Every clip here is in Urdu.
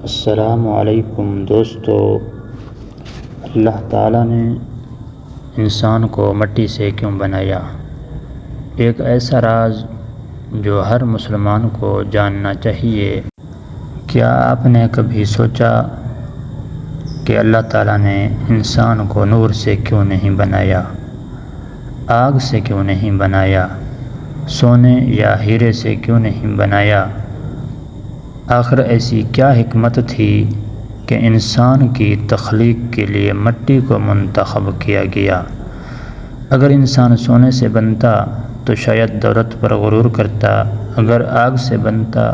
السلام علیکم دوستو، اللہ تعالیٰ نے انسان کو مٹی سے کیوں بنایا؟ ایک ایسا راز جو ہر مسلمان کو جاننا چاہیے۔ کیا آپ نے کبھی سوچا کہ اللہ تعالیٰ نے انسان کو نور سے کیوں نہیں بنایا؟ آگ سے کیوں نہیں بنایا؟ سونے یا ہیرے سے کیوں نہیں بنایا؟ آخر ایسی کیا حکمت تھی کہ انسان کی تخلیق کے لیے مٹی کو منتخب کیا گیا؟ اگر انسان سونے سے بنتا تو شاید دولت پر غرور کرتا، اگر آگ سے بنتا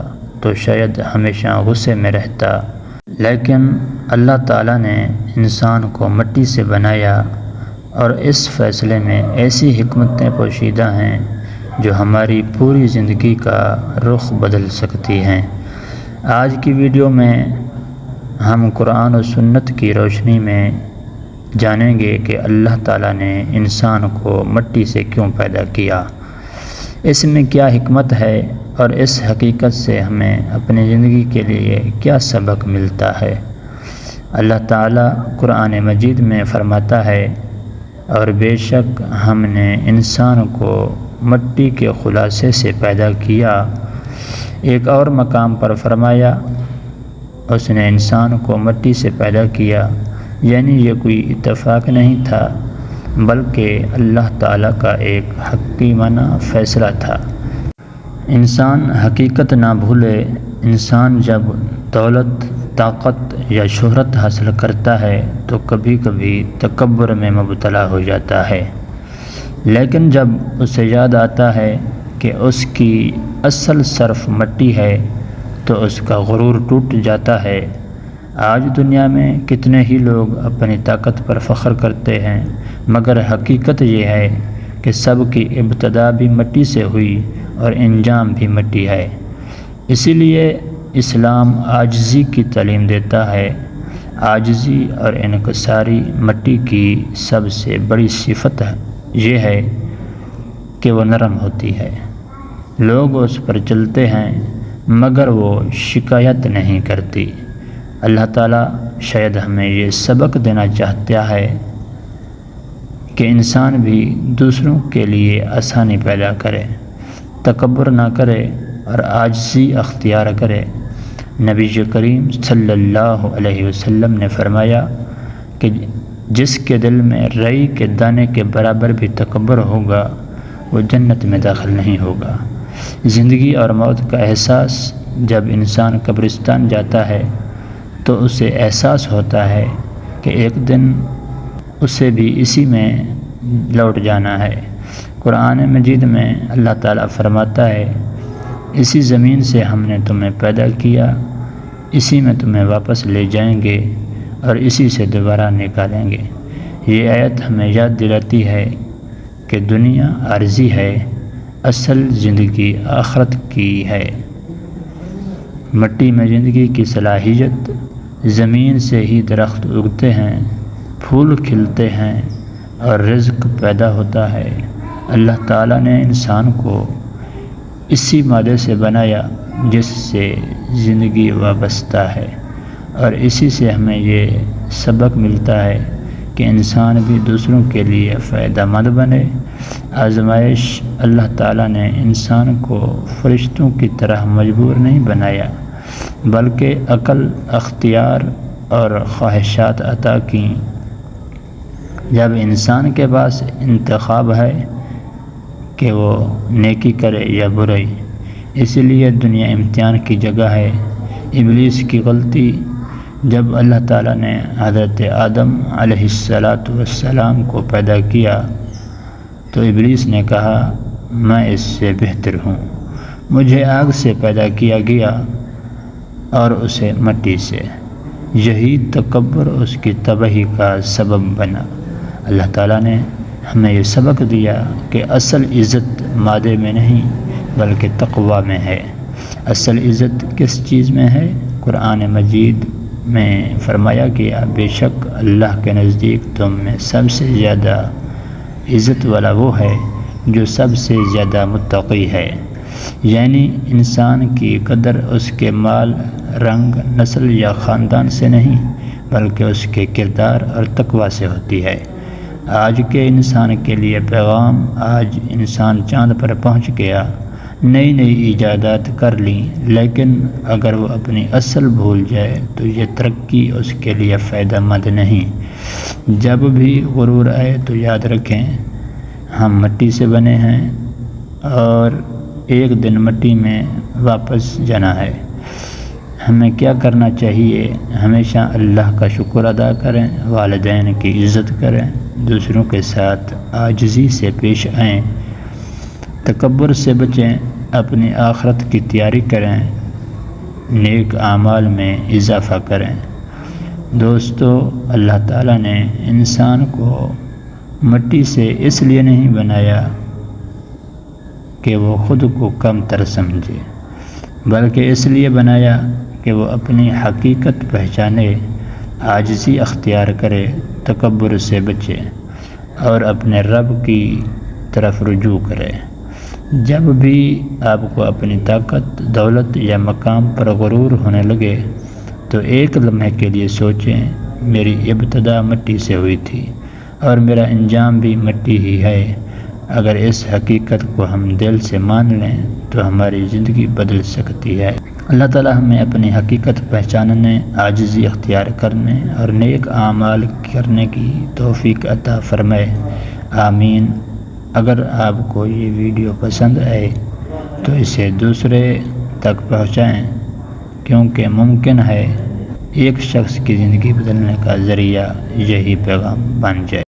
تو شاید ہمیشہ غصے میں رہتا، لیکن اللہ تعالیٰ نے انسان کو مٹی سے بنایا، اور اس فیصلے میں ایسی حکمتیں پوشیدہ ہیں جو ہماری پوری زندگی کا رخ بدل سکتی ہیں۔ آج کی ویڈیو میں ہم قرآن و سنت کی روشنی میں جانیں گے کہ اللہ تعالیٰ نے انسان کو مٹی سے کیوں پیدا کیا، اس میں کیا حکمت ہے، اور اس حقیقت سے ہمیں اپنی زندگی کے لیے کیا سبق ملتا ہے۔ اللہ تعالیٰ قرآن مجید میں فرماتا ہے، اور بے شک ہم نے انسان کو مٹی کے خلاصے سے پیدا کیا۔ ایک اور مقام پر فرمایا، اس نے انسان کو مٹی سے پیدا کیا، یعنی یہ کوئی اتفاق نہیں تھا بلکہ اللہ تعالیٰ کا ایک حکیمانہ فیصلہ تھا۔ انسان حقیقت نہ بھولے، انسان جب دولت، طاقت یا شہرت حاصل کرتا ہے تو کبھی کبھی تکبر میں مبتلا ہو جاتا ہے، لیکن جب اسے یاد آتا ہے کہ اس کی اصل صرف مٹی ہے تو اس کا غرور ٹوٹ جاتا ہے۔ آج دنیا میں کتنے ہی لوگ اپنی طاقت پر فخر کرتے ہیں، مگر حقیقت یہ ہے کہ سب کی ابتدا بھی مٹی سے ہوئی اور انجام بھی مٹی ہے۔ اسی لیے اسلام عاجزی کی تعلیم دیتا ہے۔ عاجزی اور انکساری مٹی کی سب سے بڑی صفت یہ ہے کہ وہ نرم ہوتی ہے۔ لوگ اس پر چلتے ہیں مگر وہ شکایت نہیں کرتی۔ اللہ تعالیٰ شاید ہمیں یہ سبق دینا چاہتا ہے کہ انسان بھی دوسروں کے لیے آسانی پیدا کرے، تکبر نہ کرے اور عاجزی اختیار کرے۔ نبی کریم صلی اللہ علیہ وسلم نے فرمایا کہ جس کے دل میں رائی کے دانے کے برابر بھی تکبر ہوگا وہ جنت میں داخل نہیں ہوگا۔ زندگی اور موت کا احساس جب انسان قبرستان جاتا ہے تو اسے احساس ہوتا ہے کہ ایک دن اسے بھی اسی میں لوٹ جانا ہے۔ قرآن مجید میں اللہ تعالیٰ فرماتا ہے، اسی زمین سے ہم نے تمہیں پیدا کیا، اسی میں تمہیں واپس لے جائیں گے اور اسی سے دوبارہ نکالیں گے۔ یہ آیت ہمیں یاد دلاتی ہے کہ دنیا عارضی ہے، اصل زندگی آخرت کی ہے۔ مٹی میں زندگی کی صلاحیت، زمین سے ہی درخت اگتے ہیں، پھول کھلتے ہیں اور رزق پیدا ہوتا ہے۔ اللہ تعالیٰ نے انسان کو اسی مادے سے بنایا جس سے زندگی وابستہ ہے، اور اسی سے ہمیں یہ سبق ملتا ہے کہ انسان بھی دوسروں کے لیے فائدہ مند بنے۔ آزمائش، اللہ تعالیٰ نے انسان کو فرشتوں کی طرح مجبور نہیں بنایا بلکہ عقل، اختیار اور خواہشات عطا کیں۔ جب انسان کے پاس انتخاب ہے کہ وہ نیکی کرے یا برائی، اسی لیے دنیا امتحان کی جگہ ہے۔ ابلیس کی غلطی، جب اللہ تعالیٰ نے حضرت آدم علیہ السلام کو پیدا کیا تو ابلیس نے کہا، میں اس سے بہتر ہوں، مجھے آگ سے پیدا کیا گیا اور اسے مٹی سے۔ یہی تکبر اس کی تباہی کا سبب بنا۔ اللہ تعالیٰ نے ہمیں یہ سبق دیا کہ اصل عزت مادے میں نہیں بلکہ تقویٰ میں ہے۔ اصل عزت کس چیز میں ہے؟ قرآن مجید میں فرمایا گیا، بے شک اللہ کے نزدیک تم میں سب سے زیادہ عزت والا وہ ہے جو سب سے زیادہ متقی ہے۔ یعنی انسان کی قدر اس کے مال، رنگ، نسل یا خاندان سے نہیں بلکہ اس کے کردار اور تقوی سے ہوتی ہے۔ آج کے انسان کے لیے پیغام: آج انسان چاند پر پہنچ گیا، نئی نئی ایجادات کر لیں، لیکن اگر وہ اپنی اصل بھول جائے تو یہ ترقی اس کے لیے فائدہ مند نہیں۔ جب بھی غرور آئے تو یاد رکھیں ہم مٹی سے بنے ہیں اور ایک دن مٹی میں واپس جانا ہے۔ ہمیں کیا کرنا چاہیے؟ ہمیشہ اللہ کا شکر ادا کریں، والدین کی عزت کریں، دوسروں کے ساتھ عاجزی سے پیش آئیں، تکبر سے بچیں، اپنی آخرت کی تیاری کریں، نیک اعمال میں اضافہ کریں۔ دوستو، اللہ تعالیٰ نے انسان کو مٹی سے اس لیے نہیں بنایا کہ وہ خود کو کم تر سمجھے، بلکہ اس لیے بنایا کہ وہ اپنی حقیقت پہچانے، عاجزی اختیار کرے، تکبر سے بچے اور اپنے رب کی طرف رجوع کرے۔ جب بھی آپ کو اپنی طاقت، دولت یا مقام پر غرور ہونے لگے تو ایک لمحے کے لیے سوچیں، میری ابتدا مٹی سے ہوئی تھی اور میرا انجام بھی مٹی ہی ہے۔ اگر اس حقیقت کو ہم دل سے مان لیں تو ہماری زندگی بدل سکتی ہے۔ اللہ تعالیٰ ہمیں اپنی حقیقت پہچاننے، عاجزی اختیار کرنے اور نیک اعمال کرنے کی توفیق عطا فرمائے، آمین۔ اگر آپ کو یہ ویڈیو پسند آئے تو اسے دوسرے تک پہنچائیں، کیونکہ ممکن ہے ایک شخص کی زندگی بدلنے کا ذریعہ یہی پیغام بن جائے۔